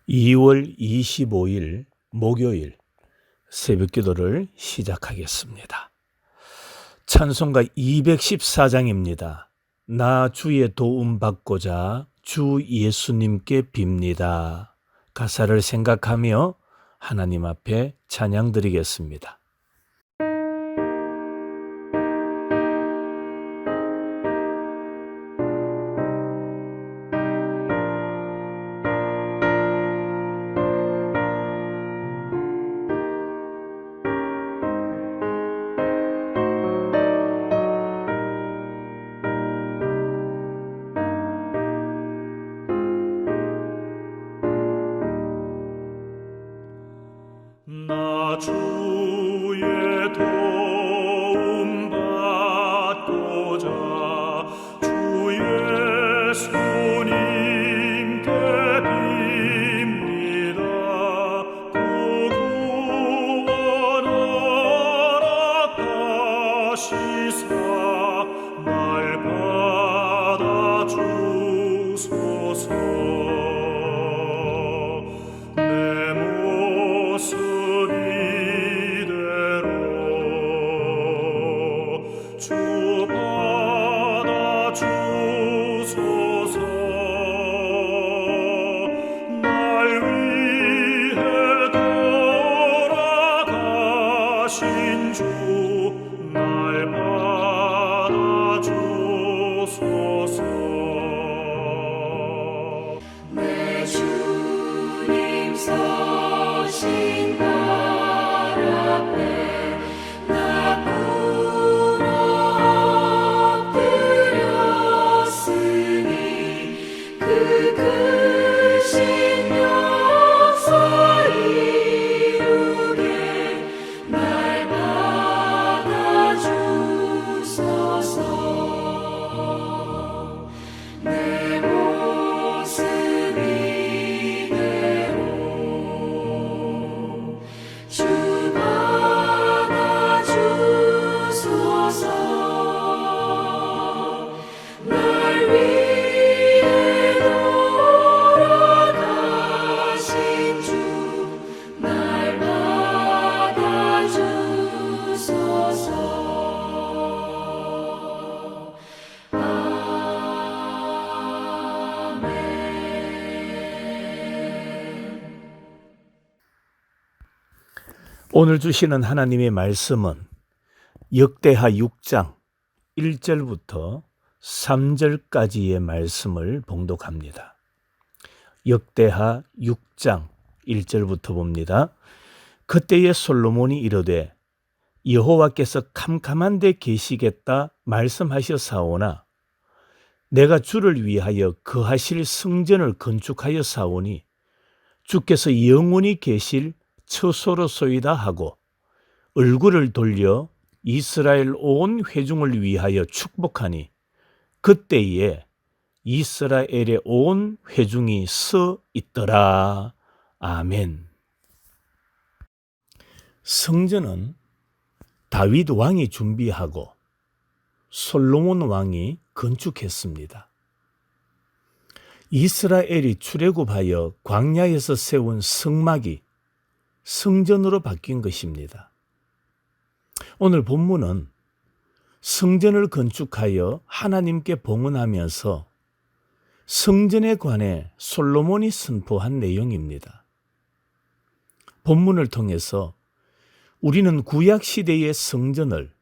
2월 25일 목요일 새벽기도를 시작하겠습니다. 찬송가 214장입니다. 나 주의 도움 받고자 주 예수님께 빕니다. 가사를 생각하며 하나님 앞에 찬양 드리겠습니다. 나 주의 도움 받고자 주 예수님께 빕니다. 그 구원 허락하시사 날 받아주소서. 주 받아주소서. 날 위해 돌아가신 주 날 받아주소서. 내 주님 서신 발 앞에 나 그 크신 역사 이루게 날 받아주소서. 내 모습 이대로 주 받아주소서. 날 위해 돌아가신 주 날 받아주소서. 아멘. 오늘 주시는 하나님의 말씀은 역대하 6장 1절부터 3절까지의 말씀을 봉독합니다. 역대하 6장 1절부터 봅니다. 그때에 솔로몬이 이르되 여호와께서 캄캄한 데 계시겠다 말씀하셨사오나 내가 주를 위하여 거하실 성전을 건축하여 사오니 주께서 영원히 계실 처소로소이다 하고 얼굴을 돌려 이스라엘 온 회중을 위하여 축복하니 그때에 이스라엘의 온 회중이 서 있더라. 아멘. 성전은 다윗 왕이 준비하고 솔로몬 왕이 건축했습니다. 이스라엘이 출애굽하여 광야에서 세운 성막이 성전으로 바뀐 것입니다. 오늘 본문은 성전을 건축하여 하나님께 봉헌하면서 성전에 관해 솔로몬이 선포한 내용입니다. 본문을 통해서 우리는 구약시대의 성전을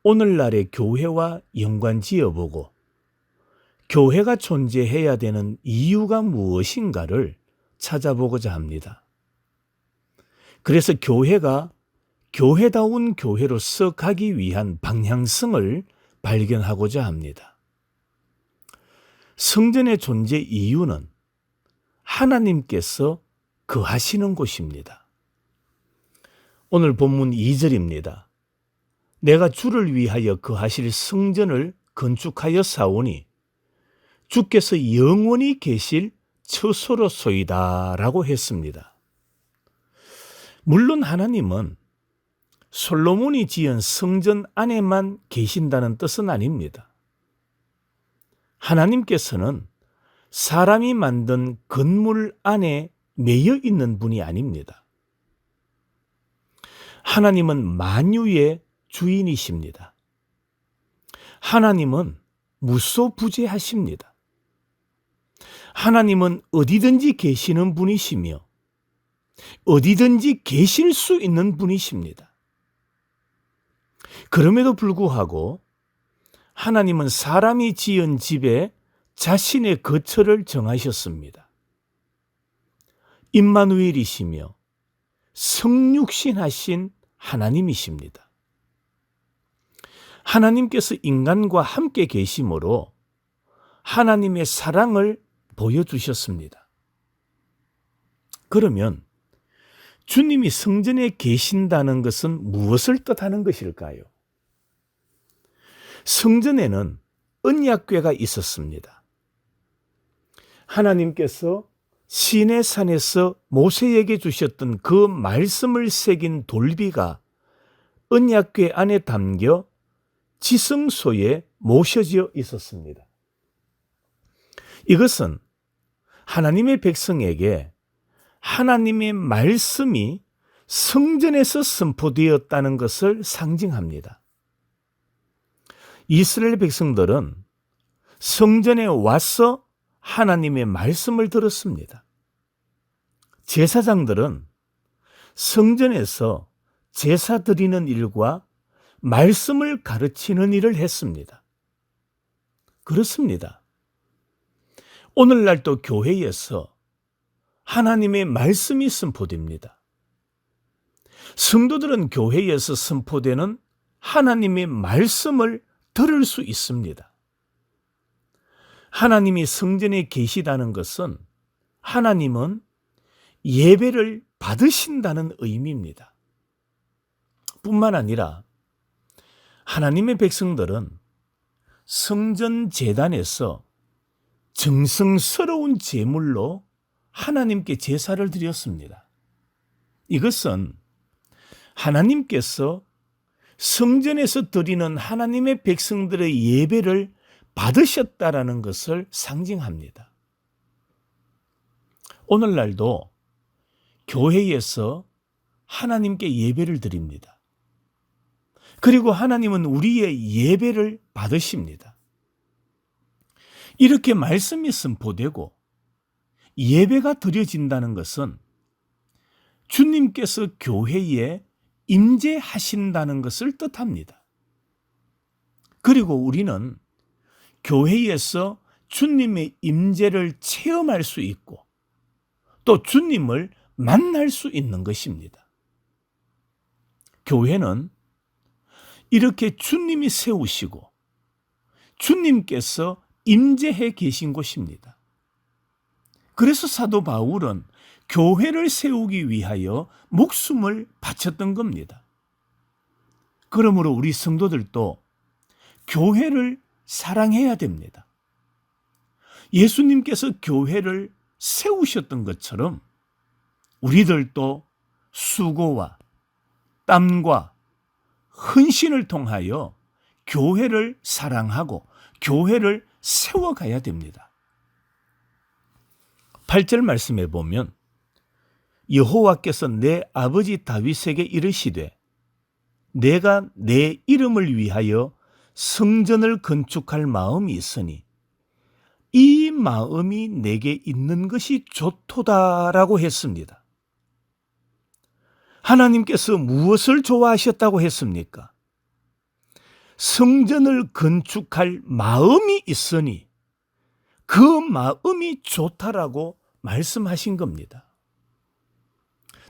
오늘날의 교회와 연관지어보고 교회가 존재해야 되는 이유가 무엇인가를 찾아보고자 합니다. 그래서 교회가 교회다운 교회로 썩하기 위한 방향성을 발견하고자 합니다. 성전의 존재 이유는 하나님께서 거하시는 곳입니다. 오늘 본문 2절입니다. 내가 주를 위하여 거하실 성전을 건축하여 사오니 주께서 영원히 계실 처소로소이다 라고 했습니다. 물론 하나님은 솔로몬이 지은 성전 안에만 계신다는 뜻은 아닙니다. 하나님께서는 사람이 만든 건물 안에 매여 있는 분이 아닙니다. 하나님은 만유의 주인이십니다. 하나님은 무소부재하십니다. 하나님은 어디든지 계시는 분이시며 어디든지 계실 수 있는 분이십니다. 그럼에도 불구하고 하나님은 사람이 지은 집에 자신의 거처를 정하셨습니다. 임마누엘이시며 성육신하신 하나님이십니다. 하나님께서 인간과 함께 계심으로 하나님의 사랑을 보여주셨습니다. 그러면 주님이 성전에 계신다는 것은 무엇을 뜻하는 것일까요? 성전에는 언약궤가 있었습니다. 하나님께서 시내산에서 모세에게 주셨던 그 말씀을 새긴 돌비가 언약궤 안에 담겨 지성소에 모셔져 있었습니다. 이것은 하나님의 백성에게 하나님의 말씀이 성전에서 선포되었다는 것을 상징합니다. 이스라엘 백성들은 성전에 와서 하나님의 말씀을 들었습니다. 제사장들은 성전에서 제사 드리는 일과 말씀을 가르치는 일을 했습니다. 그렇습니다. 오늘날도 교회에서 하나님의 말씀이 선포됩니다. 성도들은 교회에서 선포되는 하나님의 말씀을 들을 수 있습니다. 하나님이 성전에 계시다는 것은 하나님은 예배를 받으신다는 의미입니다. 뿐만 아니라 하나님의 백성들은 성전 제단에서 정성스러운 제물로 하나님께 제사를 드렸습니다. 이것은 하나님께서 성전에서 드리는 하나님의 백성들의 예배를 받으셨다라는 것을 상징합니다. 오늘날도 교회에서 하나님께 예배를 드립니다. 그리고 하나님은 우리의 예배를 받으십니다. 이렇게 말씀이 선포되고 예배가 드려진다는 것은 주님께서 교회에 임재하신다는 것을 뜻합니다. 그리고 우리는 교회에서 주님의 임재를 체험할 수 있고 또 주님을 만날 수 있는 것입니다. 교회는 이렇게 주님이 세우시고 주님께서 임재해 계신 곳입니다. 그래서 사도 바울은 교회를 세우기 위하여 목숨을 바쳤던 겁니다. 그러므로 우리 성도들도 교회를 사랑해야 됩니다. 예수님께서 교회를 세우셨던 것처럼 우리들도 수고와 땀과 헌신을 통하여 교회를 사랑하고 교회를 세워가야 됩니다. 8절 말씀에 보면 여호와께서 내 아버지 다윗에게 이르시되 내가 내 이름을 위하여 성전을 건축할 마음이 있으니 이 마음이 내게 있는 것이 좋도다라고 했습니다. 하나님께서 무엇을 좋아하셨다고 했습니까? 성전을 건축할 마음이 있으니 그 마음이 좋다라고 말씀하신 겁니다.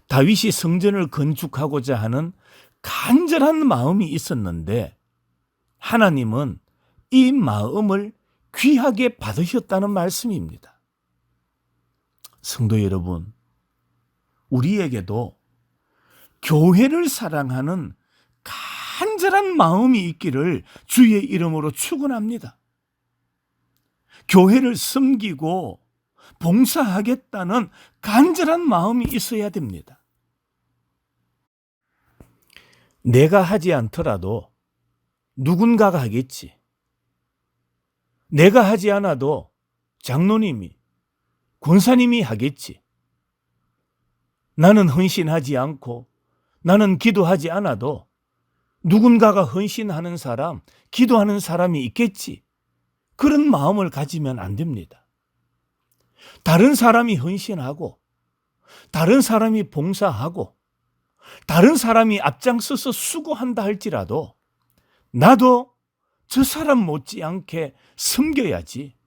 다윗이 성전을 건축하고자 하는 간절한 마음이 있었는데 하나님은 이 마음을 귀하게 받으셨다는 말씀입니다. 성도 여러분, 우리에게도 교회를 사랑하는 간절한 마음이 있기를 주의 이름으로 축원합니다. 교회를 섬기고 봉사하겠다는 간절한 마음이 있어야 됩니다. 내가 하지 않더라도 누군가가 하겠지. 내가 하지 않아도 장로님이, 권사님이 하겠지. 나는 헌신하지 않고 나는 기도하지 않아도 누군가가 헌신하는 사람, 기도하는 사람이 있겠지. 그런 마음을 가지면 안 됩니다. 다른 사람이 헌신하고 다른 사람이 봉사하고 다른 사람이 앞장서서 수고한다 할지라도 나도 저 사람 못지않게 섬겨야지,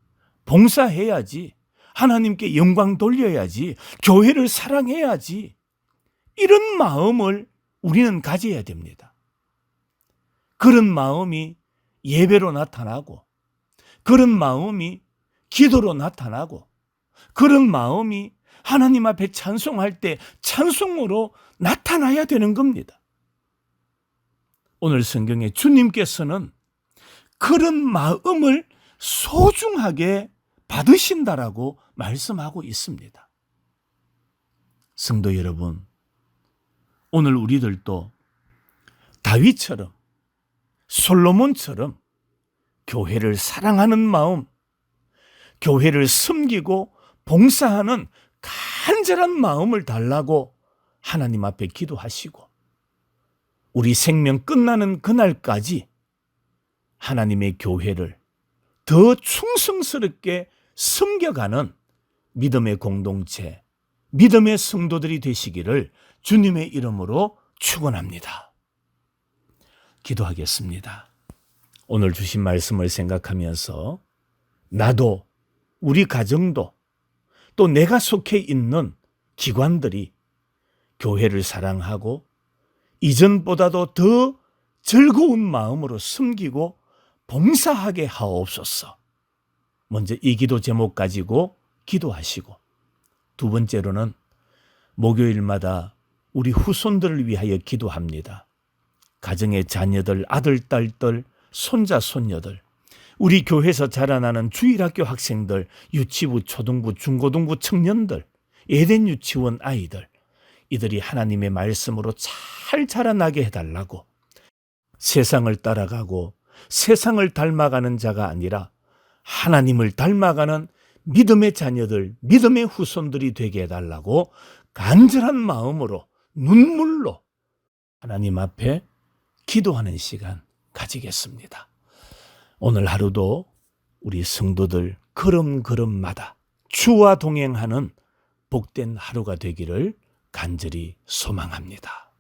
봉사해야지, 하나님께 영광 돌려야지, 교회를 사랑해야지, 이런 마음을 우리는 가져야 됩니다. 그런 마음이 예배로 나타나고, 그런 마음이 기도로 나타나고, 그런 마음이 하나님 앞에 찬송할 때 찬송으로 나타나야 되는 겁니다. 오늘 성경에 주님께서는 그런 마음을 소중하게 받으신다라고 말씀하고 있습니다. 성도 여러분, 오늘 우리들도 다윗처럼 솔로몬처럼 교회를 사랑하는 마음, 교회를 섬기고 봉사하는 간절한 마음을 달라고 하나님 앞에 기도하시고 우리 생명 끝나는 그날까지 하나님의 교회를 더 충성스럽게 섬겨가는 믿음의 공동체, 믿음의 성도들이 되시기를 주님의 이름으로 축원합니다. 기도하겠습니다. 오늘 주신 말씀을 생각하면서 나도, 우리 가정도, 또 내가 속해 있는 기관들이 교회를 사랑하고 이전보다도 더 즐거운 마음으로 섬기고 봉사하게 하옵소서. 먼저 이 기도 제목 가지고 기도하시고, 두 번째로는 목요일마다 우리 후손들을 위하여 기도합니다. 가정의 자녀들, 아들, 딸들, 손자, 손녀들, 우리 교회에서 자라나는 주일학교 학생들, 유치부, 초등부, 중고등부 청년들, 예덴 유치원 아이들, 이들이 하나님의 말씀으로 잘 자라나게 해달라고, 세상을 따라가고 세상을 닮아가는 자가 아니라 하나님을 닮아가는 믿음의 자녀들, 믿음의 후손들이 되게 해달라고 간절한 마음으로 눈물로 하나님 앞에 기도하는 시간 가지겠습니다. 오늘 하루도 우리 성도들 걸음걸음마다 주와 동행하는 복된 하루가 되기를 간절히 소망합니다.